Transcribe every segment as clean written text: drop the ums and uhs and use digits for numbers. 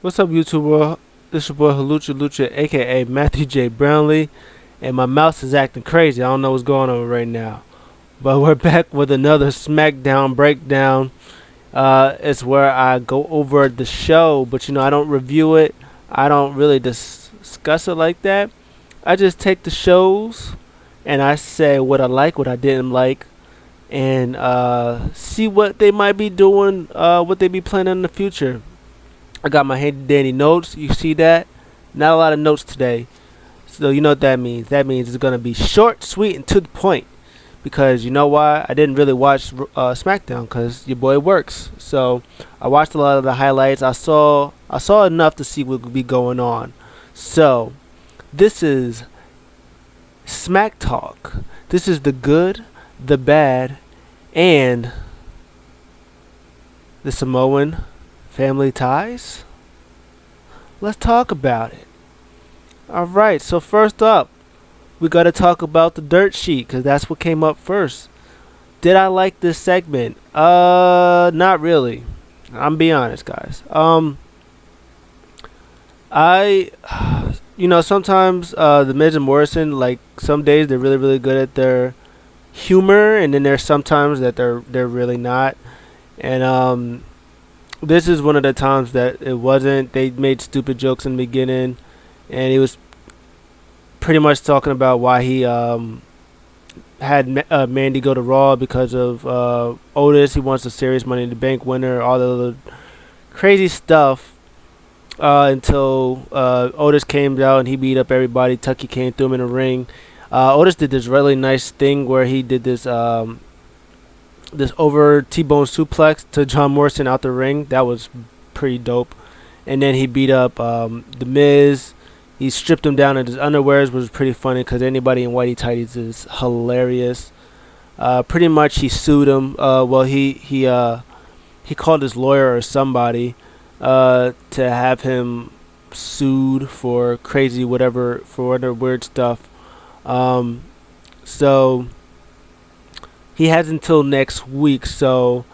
What's up, YouTube world? This your boy Halucha Lucha, aka Matthew J. Brownlee, and my mouse is acting crazy. I don't know what's going on right now. But we're back with another SmackDown breakdown. It's where I go over the show, but I don't review it. I don't really discuss it like that. I just take the shows and I say what I like, what I didn't like, and see what they might be doing, what they be planning in the future. I got my handy dandy notes. You see that? Not a lot of notes today. So you know what that means. That means it's going to be short, sweet, and to the point. Because you know why? I didn't really watch SmackDown because your boy works. So I watched a lot of the highlights. I saw enough to see what would be going on. So this is Smack Talk. This is the good, the bad, and the Samoan family ties. Let's talk about it. Alright, so first up, we got to talk about the dirt sheet because that's what came up first. Did I like this segment? Not really. I'm being honest, guys. I sometimes the Miz and Morrison, like, some days they're really, really good at their humor, and then there's sometimes that they're really not. And this is one of the times that it wasn't. They made stupid jokes in the beginning, and he was pretty much talking about why he had Mandy go to Raw because of Otis. He wants a serious Money in the Bank winner, all the other crazy stuff, until Otis came out and he beat up everybody. Tucky came through him in the ring. Otis did this really nice thing where he did this over T-bone suplex to John Morrison out the ring. That was pretty dope. And then he beat up The Miz. He stripped him down in his underwears, which was pretty funny because anybody in whitey tighties is hilarious. Pretty much he sued him. He called his lawyer or somebody to have him sued for crazy whatever, for other weird stuff. So he has until next week, so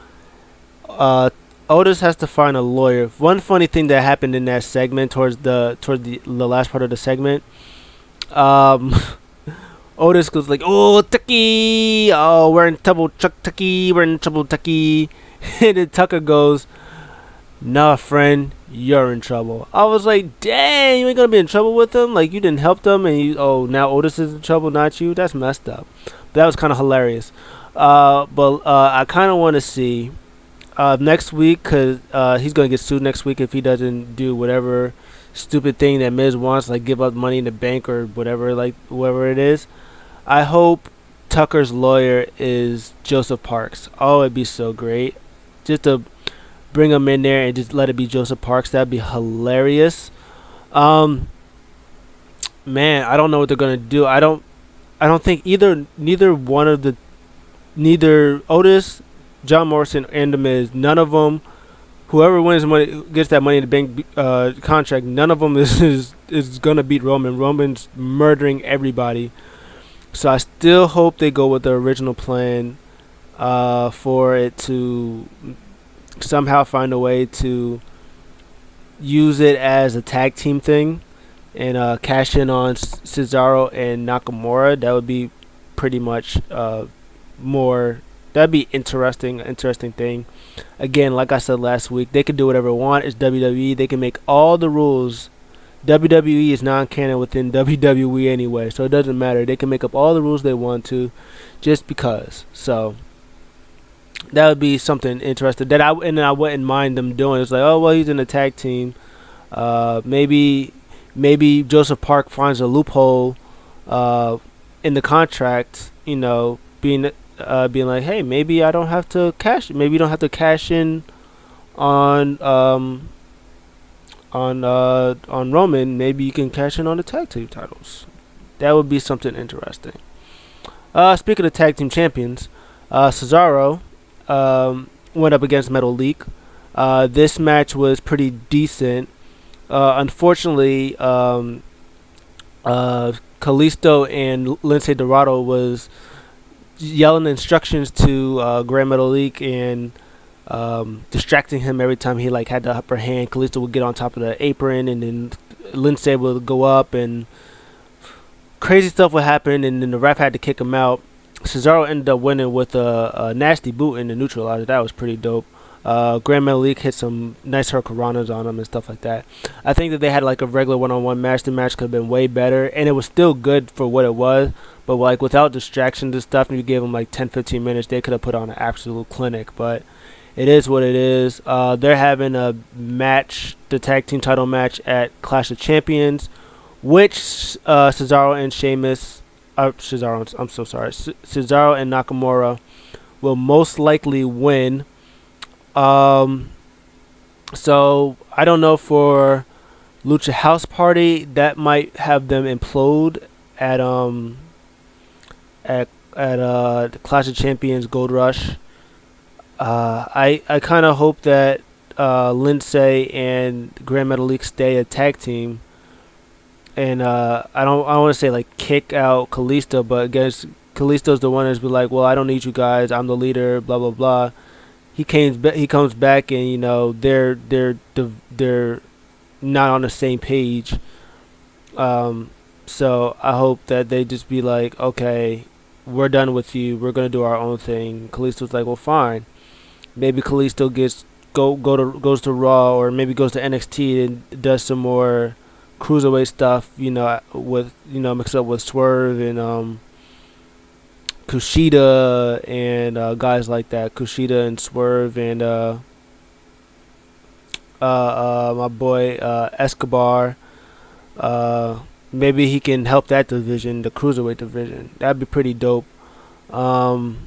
Otis has to find a lawyer. One funny thing that happened in that segment, towards the last part of the segment, Otis goes like, "Oh, Tucky! Oh, we're in trouble, Tucky! We're in trouble, Tucky!" And then Tucker goes, "Nah, friend, you're in trouble." I was like, "Dang, you ain't gonna be in trouble with him? Like, you didn't help them, and now Otis is in trouble, not you? That's messed up." But that was kind of hilarious. But I kind of want to see next week, because he's going to get sued next week if he doesn't do whatever stupid thing that Miz wants, like give up Money in the Bank or whatever, like whoever it is. I hope Tucker's lawyer is Joseph Parks. Oh, it'd be so great. Just to bring him in there and just let it be Joseph Parks. That'd be hilarious. Man, I don't know what they're going to do. I don't think neither Otis, John Morrison, and The Miz, none of them, whoever wins money, gets that Money in the Bank contract, none of them is gonna beat Roman. Roman's murdering everybody. So I still hope they go with the original plan, for it to somehow find a way to use it as a tag team thing and cash in on Cesaro and Nakamura. That would be pretty much that'd be interesting thing. Again, like I said last week, they can do whatever they want. It's WWE. They can make all the rules. WWE is non-canon within WWE anyway, so it doesn't matter. They can make up all the rules they want to, just because. So that would be something interesting that I wouldn't mind them doing. It's like, oh well, he's in a tag team. Maybe Joseph Park finds a loophole in the contract. Being like, hey, maybe I don't have to cash. Maybe you don't have to cash in on Roman. Maybe you can cash in on the tag team titles. That would be something interesting. Speaking of tag team champions, Cesaro went up against Metal Leak. This match was pretty decent. Unfortunately, Kalisto and Lince Dorado was yelling instructions to Grand Metal League and distracting him every time he like had the upper hand. Kalisto would get on top of the apron, and then Lindsay would go up, and crazy stuff would happen, and then the ref had to kick him out. Cesaro ended up winning with a nasty boot in the neutralizer. That was pretty dope. Grand Metalik hit some nice hurricanranas on him and stuff like that. I think that they had like a regular one-on-one match. The match could have been way better, and it was still good for what it was. But like without distractions and stuff, and you gave them like 10-15 minutes, they could have put on an absolute clinic. But it is what it is. They're having a match, the tag team title match at Clash of Champions, which Cesaro and Sheamus, Cesaro, I'm so sorry, Cesaro and Nakamura will most likely win. So I don't know for Lucha House Party, that might have them implode at the Clash of Champions Gold Rush. I kind of hope that Lindsay and Grand Metalik stay a tag team, and I don't want to say like kick out Kalisto, but I guess Kalisto's the one that's be like, well, I don't need you guys, I'm the leader, blah blah blah. He comes back, and you know they're not on the same page. So I hope that they just be like, okay, we're done with you. We're gonna do our own thing. Kalisto's like, well, fine. Maybe Kalisto goes to Raw, or maybe goes to NXT and does some more cruiserweight stuff. You know, with mix up with Swerve and Kushida and guys like that. Kushida and Swerve and my boy Escobar. Maybe he can help that division, the cruiserweight division. That'd be pretty dope. And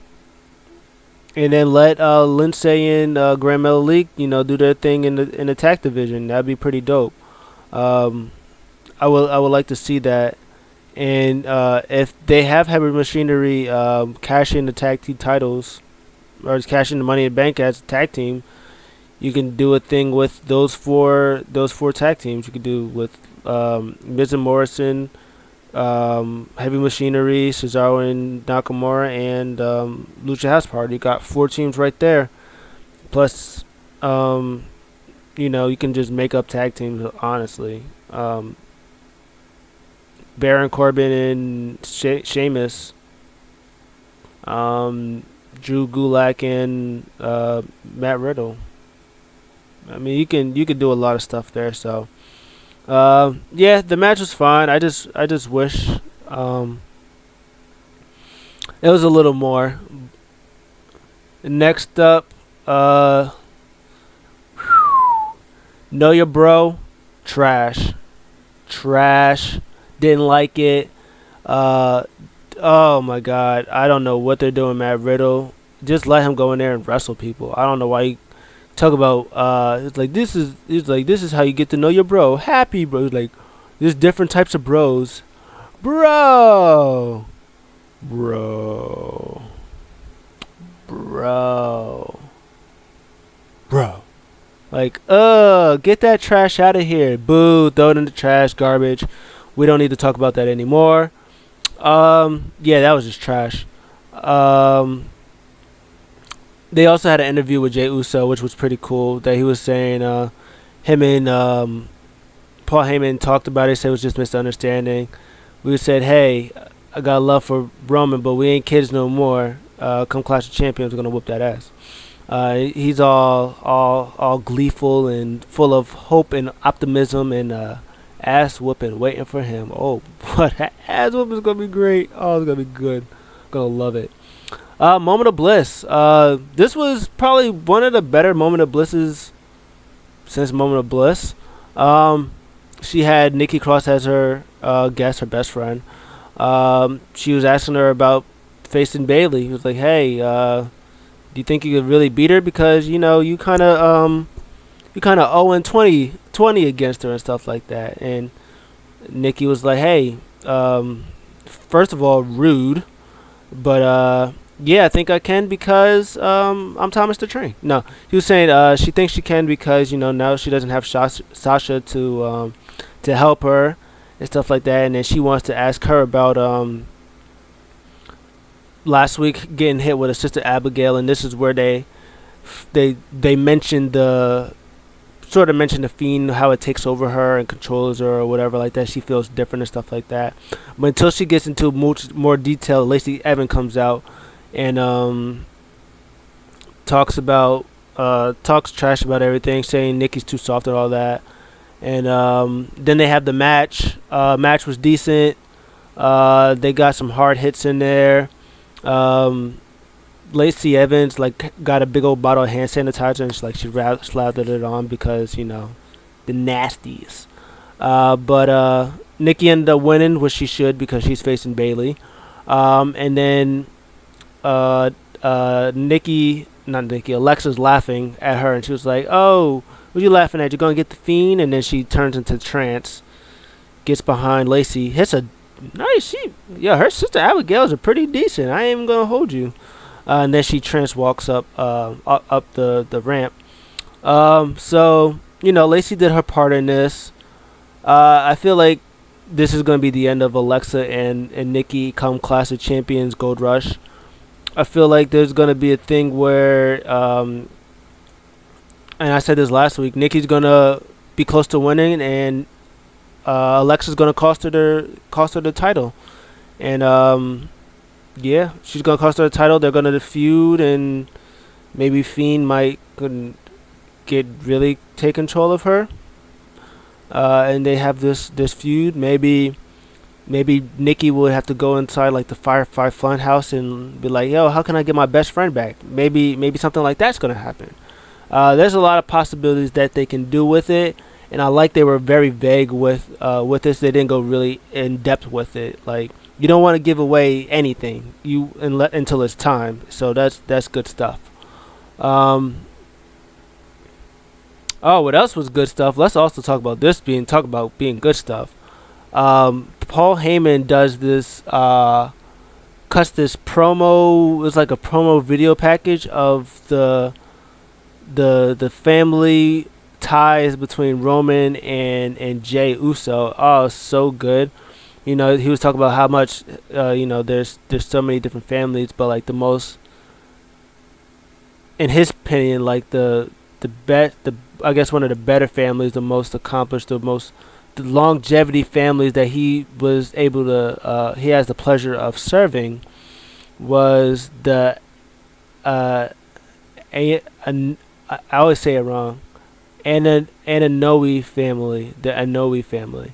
then let Lindsay and Grand Metalik, do their thing in the tag division. That'd be pretty dope. I would like to see that. And if they have Heavy Machinery cash in the tag team titles, or cash in the Money in the Bank as a tag team, you can do a thing with those four tag teams. You could do with Miz and Morrison, Heavy Machinery, Cesaro and Nakamura, and Lucha House Party. You got 4 teams right there. Plus, you can just make up tag teams, honestly. Baron Corbin and Sheamus, Drew Gulak and Matt Riddle. I mean, you can do a lot of stuff there. So, yeah, the match was fine. I just wish it was a little more. Next up, Know Your Bro, trash. Didn't like it. Oh my God, I don't know what they're doing, Matt Riddle. Just let him go in there and wrestle people. I don't know why you talk about. It's like this is how you get to know your bro. Happy bro. It's like there's different types of bros. Bro. Like, get that trash out of here. Boo, throw it in the trash, garbage. We don't need to talk about that anymore. Yeah, that was just trash. They also had an interview with Jey Uso, which was pretty cool. That he was saying, him and Paul Heyman talked about it. Said it was just misunderstanding. We said, hey, I got love for Roman, but we ain't kids no more. Come Clash of Champions, we're gonna whoop that ass. He's all gleeful and full of hope and optimism and ass whooping waiting for him. Oh, what ass whooping is gonna be great. Oh, it's gonna be good. Gonna love it. Moment of Bliss. This was probably one of the better Moment of Blisses since Moment of Bliss. She had Nikki Cross as her guest, her best friend. She was asking her about facing Bayley. He was like, hey, do you think you could really beat her? Because, you kind of 0-20 against her and stuff like that. And Nikki was like, hey, first of all, rude. But, yeah, I think I can because I'm Thomas the Train. No, he was saying she thinks she can because, now she doesn't have Sasha to help her and stuff like that. And then she wants to ask her about last week getting hit with a Sister Abigail. And this is where they they mentioned the sort of mentioned the Fiend, how it takes over her and controls her or whatever like that. She feels different and stuff like that. But until she gets into much more detail, Lacey Evans comes out and talks trash about everything, saying Nikki's too soft and all that. And then they have the match. Match was decent. They got some hard hits in there. Lacey Evans got a big old bottle of hand sanitizer and she slathered it on because the nasties. But Nikki ended up winning, which she should because she's facing Bayley. And then Alexa's laughing at her and she was like, "Oh, what are you laughing at? You're gonna get the Fiend?" And then she turns into trance, gets behind Lacey, hits a nice. Her sister Abigail's are pretty decent. I ain't even gonna hold you. And then she trance walks up the ramp. So Lacey did her part in this. I feel like this is gonna be the end of Alexa and Nikki come Clash of Champions Gold Rush. I feel like there's gonna be a thing where, and I said this last week, Nikki's gonna be close to winning, and Alexa's gonna cost her the title, and she's gonna cost her the title. They're gonna feud, and maybe Fiend might take control of her, and they have this feud. Maybe Nikki would have to go inside like the Firefly Funhouse and be like, "Yo, how can I get my best friend back?" Maybe something like that's gonna happen. There's a lot of possibilities that they can do with it, and I like they were very vague with this. They didn't go really in depth with it. Like, you don't want to give away anything until it's time. So that's good stuff. What else was good stuff? Let's also talk about being good stuff. Paul Heyman does this, cuts this promo. It was like a promo video package of the family ties between Roman and Jey Uso. Oh, so good. He was talking about how much there's so many different families, but like the most, in his opinion, like the I guess one of the better families, the most accomplished, the longevity families that he was able to he has the pleasure of serving was the I always say it wrong, Anoa'i family, the Anoa'i family,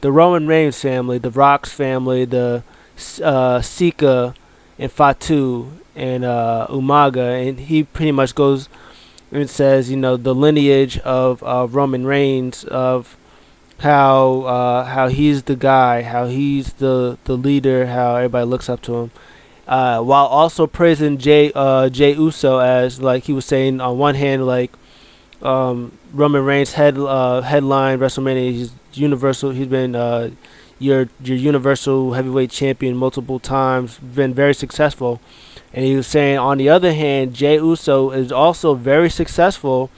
the Roman Reigns family, the Rock's family, the Sika and Fatu and Umaga, and he pretty much goes and says, the lineage of Roman Reigns, of how he's the guy, how he's the leader, how everybody looks up to him, while also praising Jey Uso as, like he was saying, on one hand, like Roman Reigns headline WrestleMania, he's universal, he's been your universal heavyweight champion multiple times, been very successful. And he was saying, on the other hand, Jey Uso is also very successful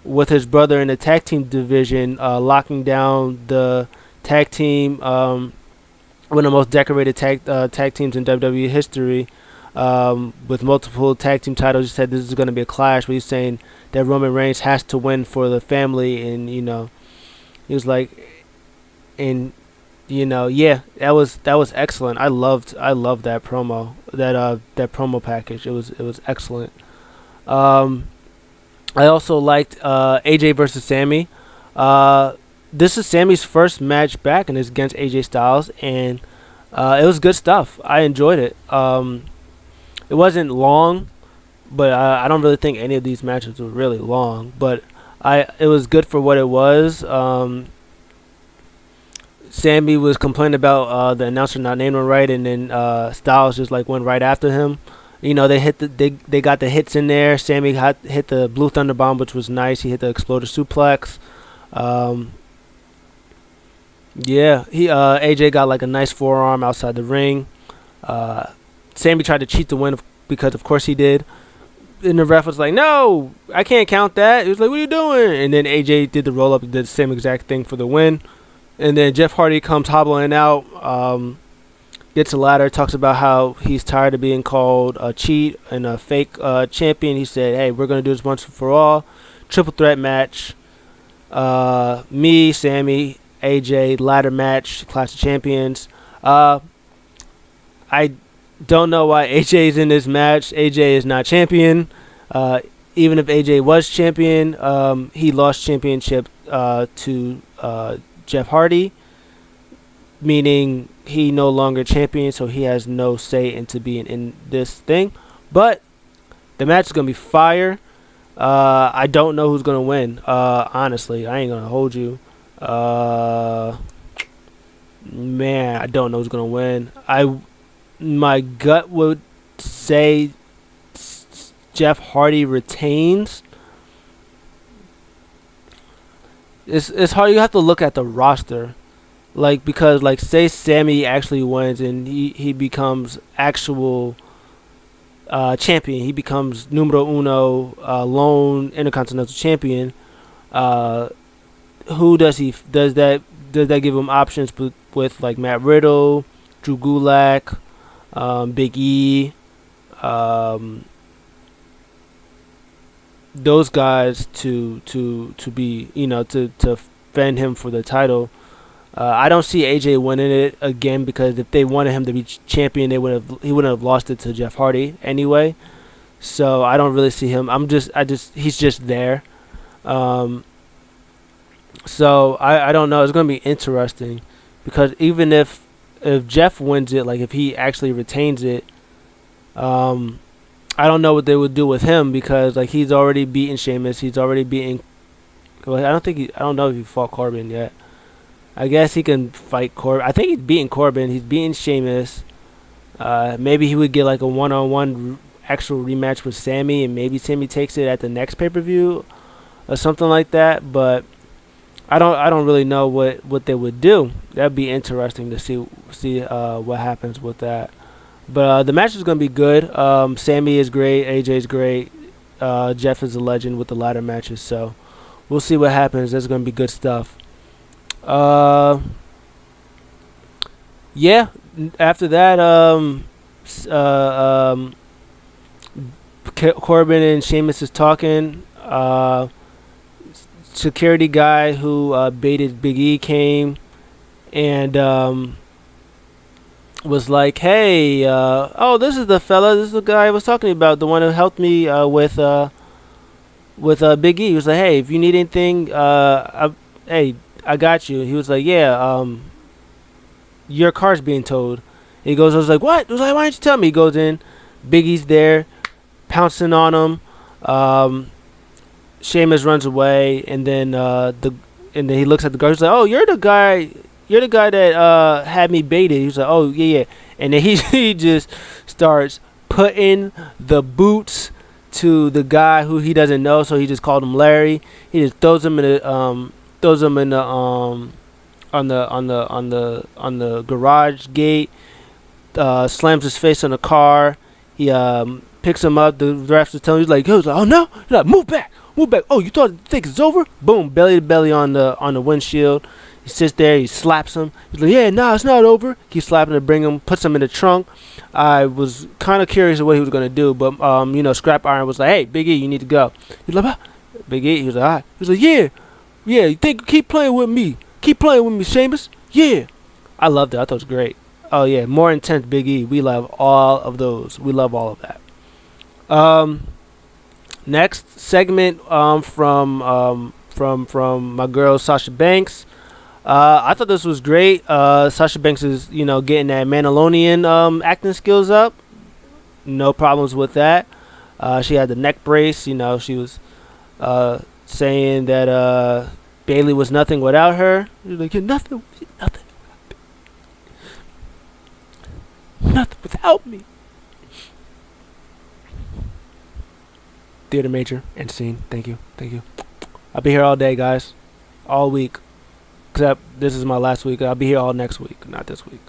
with his brother in the tag team division, locking down the tag team, one of the most decorated tag teams in WWE history, with multiple tag team titles. He said this is going to be a clash, but he's saying that Roman Reigns has to win for the family, and he was like, and that was excellent. I loved that promo, that promo package. It was excellent. I also liked AJ versus Sammy. This is Sammy's first match back, and it's against AJ Styles, and it was good stuff. I enjoyed it. It wasn't long, but I don't really think any of these matches were really long. But it was good for what it was. Sammy was complaining about the announcer not naming him right, and then Styles just went right after him. They got the hits in there. Sammy hit the Blue Thunder Bomb, which was nice. He hit the Exploder Suplex. AJ got a nice forearm outside the ring. Sammy tried to cheat the win because of course he did. And the ref was like, "No, I can't count that." He was like, "What are you doing?" And then AJ did the roll up and did the same exact thing for the win. And then Jeff Hardy comes hobbling out. gets a ladder, talks about how he's tired of being called a cheat and a fake champion. He said, hey, we're going to do this once and for all. Triple threat match. Me, Sammy, AJ, ladder match, Clash of Champions. I don't know why AJ is in this match. AJ is not champion. Even if AJ was champion, he lost championship to Jeff Hardy, meaning he no longer champion, so he has no say into being in this thing. But the match is going to be fire. I don't know who's going to win. Honestly, I ain't going to hold you. Man, I don't know who's going to win. My gut would say Jeff Hardy retains. It's hard. You have to look at the roster. Because say Sammy actually wins and he becomes actual champion. He becomes numero uno, lone intercontinental champion. Who does that give him options with like Matt Riddle, Drew Gulak, Big E, those guys to be to fend him for the title. I don't see AJ winning it again because if they wanted him to be champion, he wouldn't have lost it to Jeff Hardy anyway. So I don't really see him. He's just there. So I don't know. It's gonna be interesting because even if Jeff wins it, like if he actually retains it, I don't know what they would do with him because like he's already beaten Sheamus. He's already beaten. Well, I don't know if he fought Corbin yet. I guess he can fight Corbin. I think he's beating Corbin. He's beating Sheamus. Maybe he would get like a one-on-one actual rematch with Sammy, and maybe Sammy takes it at the next pay-per-view or something like that. But I don't really know what they would do. That'd be interesting to see what happens with that. But the match is gonna be good. Sammy is great. AJ is great. Jeff is a legend with the ladder matches. So we'll see what happens. There's gonna be good stuff. Yeah. After that, Corbin and Sheamus is talking. Security guy who baited Big E came and was like, "Hey, this is the fella. This is the guy I was talking about. The one who helped me with Big E." He was like, "Hey, if you need anything, hey." I got you. He was like, yeah, your car's being towed. He goes, I was like, what? He was like, why didn't you tell me? He goes in. Biggie's there, pouncing on him. Sheamus runs away, and then he looks at the guard. He's like, oh, you're the guy that had me baited. He was like, oh, yeah. And then he just starts putting the boots to the guy who he doesn't know, so he just called him Larry. He just throws him in the on the garage gate, slams his face on the car. He picks him up. The ref was telling him, he was like, oh no, he's like, move back. Oh, you think it's over? Boom, belly to belly on the windshield. He sits there. He slaps him. He's like, yeah, nah, it's not over. Keeps slapping to bring him, puts him in the trunk. I was kind of curious of what he was gonna do, but Scrap Iron was like, hey, Big E, you need to go. He's like, ah. Big E, he was like, all right. He was like, yeah. Yeah, you think keep playing with me, Sheamus? Yeah. I loved it. I thought it was great. Oh yeah, more intense Big E. We love all of those. We love all of that. Next segment from my girl Sasha Banks. I thought this was great. Sasha Banks is getting that Mandalorian acting skills up. No problems with that. She had the neck brace. She was saying that Bayley was nothing without her. She's like, you're nothing without me. Theater major, end scene. Thank you. I'll be here all day, guys, all week. Except this is my last week. I'll be here all next week, not this week.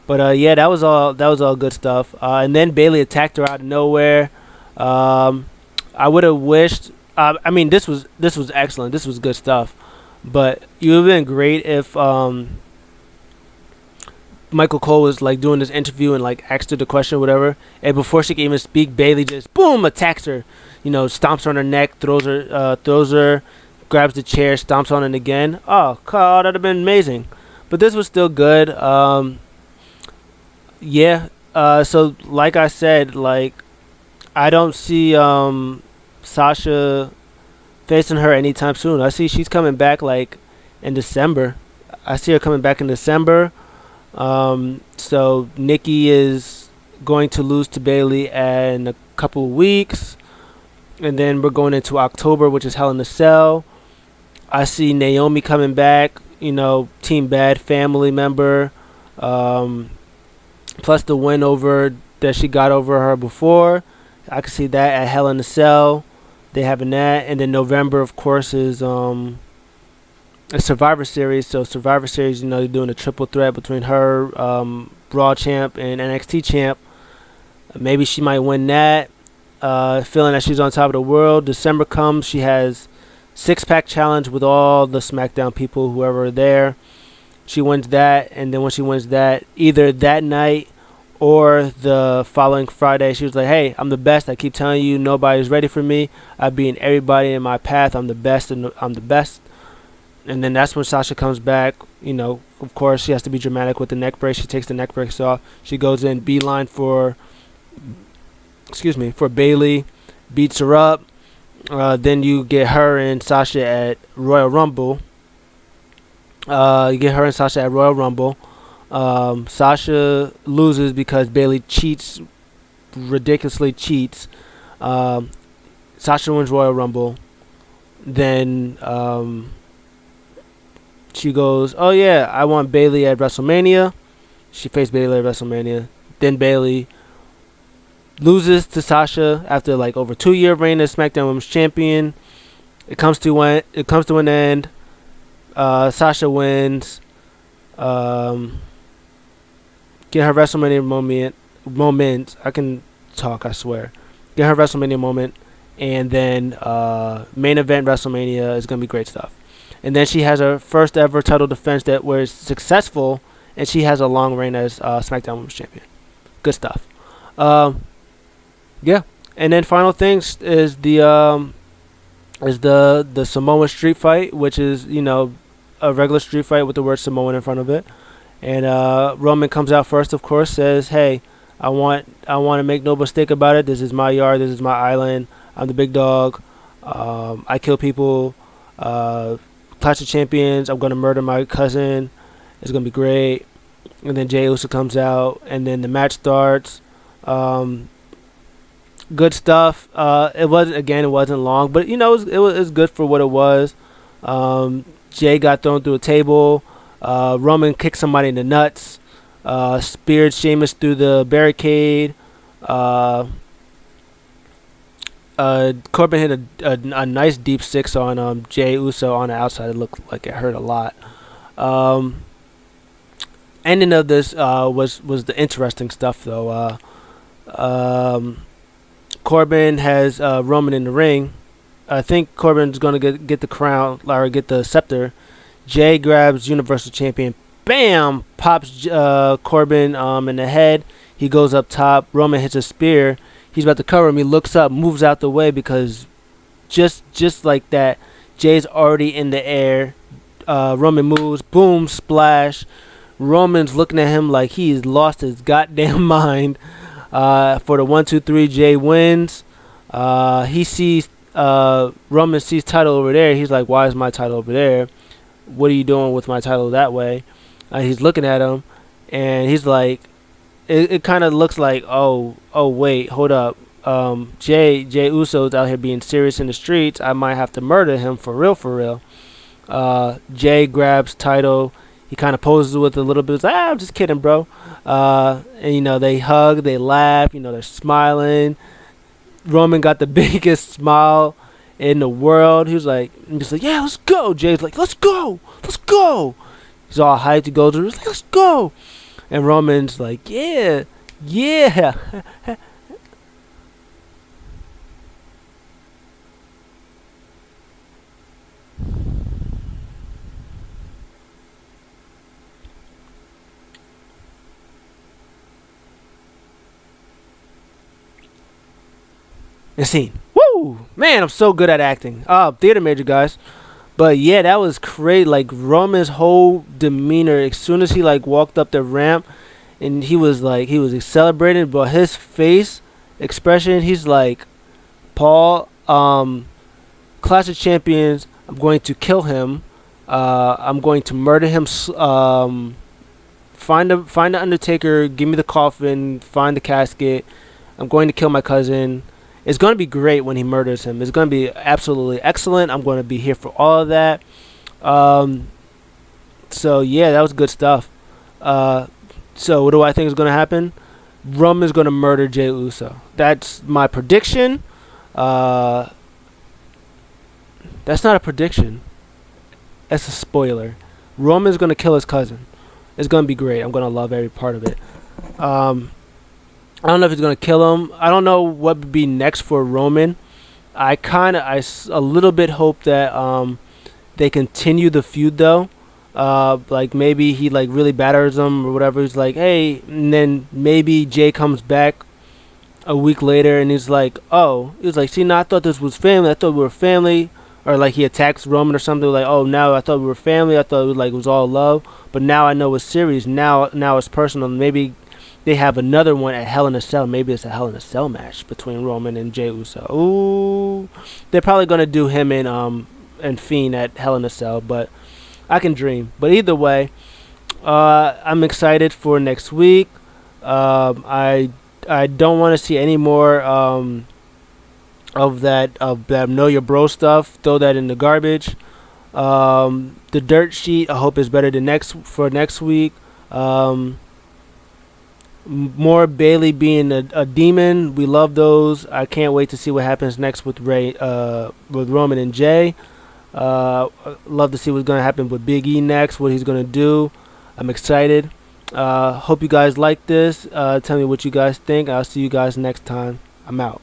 But yeah, that was all good stuff. And then Bayley attacked her out of nowhere. I would have wished. This was excellent. This was good stuff. But it would have been great if Michael Cole was like doing this interview and like asked her the question or whatever, and before she can even speak, Bayley just boom attacks her, stomps her on her neck, throws her, grabs the chair, stomps on it again. Oh, God, that'd have been amazing, but this was still good. Yeah. So like I said, like I don't see Sasha facing her anytime soon. I see she's coming back like in December. I see her coming back in December. So Nikki is going to lose to Bayley in a couple of weeks, and then we're going into October, which is Hell in a Cell. I see Naomi coming back. Team Bad family member. Plus the win over that she got over her before. I can see that at Hell in a Cell. They having that, and then November, of course, is a Survivor Series. So Survivor Series, they're doing a triple threat between her, Raw champ, and NXT champ. Maybe she might win that. Feeling that she's on top of the world. December comes, she has six-pack challenge with all the SmackDown people, whoever are there. She wins that, and then when she wins that, either that night or the following Friday, she was like, hey, I'm the best. I keep telling you, nobody's ready for me. I beat everybody in my path. I'm the best, and I'm the best. And then that's when Sasha comes back. Of course, she has to be dramatic with the neck brace. She takes the neck brace off. She goes in beeline for Bayley, beats her up. Then you get her and Sasha at Royal Rumble. Sasha loses because Bayley ridiculously cheats. Sasha wins Royal Rumble. Then she goes, oh yeah, I want Bayley at WrestleMania. She faced Bayley at WrestleMania. Then Bayley loses to Sasha after like over 2-year reign as SmackDown Women's Champion. It comes to an end. Sasha wins. Get her WrestleMania moment. I can talk, I swear. Get her WrestleMania moment, and then main event WrestleMania is gonna be great stuff. And then she has her first ever title defense that was successful, and she has a long reign as SmackDown Women's Champion. Good stuff. Yeah. And then final things is the Samoan street fight, which is a regular street fight with the word Samoan in front of it. And Roman comes out first, of course, says, hey, I want to make no mistake about it. This is my yard. This is my island. I'm the big dog. I kill people. Clash of Champions. I'm going to murder my cousin. It's going to be great. And then Jey Uso comes out, and then the match starts. Good stuff. It wasn't long, but it was good for what it was. Jey got thrown through a table. Roman kicked somebody in the nuts. Speared Sheamus through the barricade. Corbin hit a nice deep six on Jey Uso on the outside. It looked like it hurt a lot. Ending of this was the interesting stuff though. Corbin has Roman in the ring. I think Corbin's gonna get the crown or get the scepter. Jey grabs Universal Champion. Bam! Pops Corbin in the head. He goes up top. Roman hits a spear. He's about to cover him. He looks up, moves out the way because just like that, Jay's already in the air. Roman moves. Boom! Splash. Roman's looking at him like he's lost his goddamn mind. For the 1, 2, 3, Jey wins. He sees Roman sees title over there. He's like, why is my title over there? What are you doing with my title that way? He's looking at him, and he's like, it kind of looks like, oh wait, hold up. Jey Uso's out here being serious in the streets. I might have to murder him for real. Jey grabs title. He kind of poses with a little bit. He's like, I'm just kidding, bro. And they hug, they laugh. They're smiling. Roman got the biggest smile in the world. He was like, yeah, let's go. Jay's like, let's go. He's all hyped to go to. He's like, let's go. And Roman's like, yeah. and scene. Woo! Man, I'm so good at acting. Theater major, guys. But yeah, that was crazy. Like Roman's whole demeanor, as soon as he like walked up the ramp, and he was celebrating, but his face expression, he's like, Paul, Clash of Champions, I'm going to kill him. I'm going to murder him. Find the Undertaker. Give me the coffin. Find the casket. I'm going to kill my cousin. It's going to be great when he murders him. It's going to be absolutely excellent. I'm going to be here for all of that. So yeah, that was good stuff. So what do I think is going to happen? Roman's going to murder Jey Uso. That's my prediction. That's not a prediction. That's a spoiler. Roman's going to kill his cousin. It's going to be great. I'm going to love every part of it. I don't know if he's going to kill him. I don't know what would be next for Roman. I a little bit hope that they continue the feud though. Like maybe he like really batters him or whatever. He's like, hey, and then maybe Jay comes back a week later and he's like, oh, he was like, see, now I thought this was family. I thought we were family. Or like he attacks Roman or something, like, oh, now I thought we were family. I thought it was all love, but now I know it's serious. Now it's personal. Maybe they have another one at Hell in a Cell. Maybe it's a Hell in a Cell match between Roman and Jey Uso. Ooh, they're probably gonna do him and Fiend at Hell in a Cell, but I can dream. But either way, I'm excited for next week. I don't want to see any more of that know your bro stuff. Throw that in the garbage. The dirt sheet I hope is better than next week. More Bayley being a demon. We love those. I can't wait to see what happens next with Roman and Jay. Love to see what's going to happen with Big E next, what he's going to do. I'm excited. Hope you guys like this. Tell me what you guys think. I'll see you guys next time. I'm out.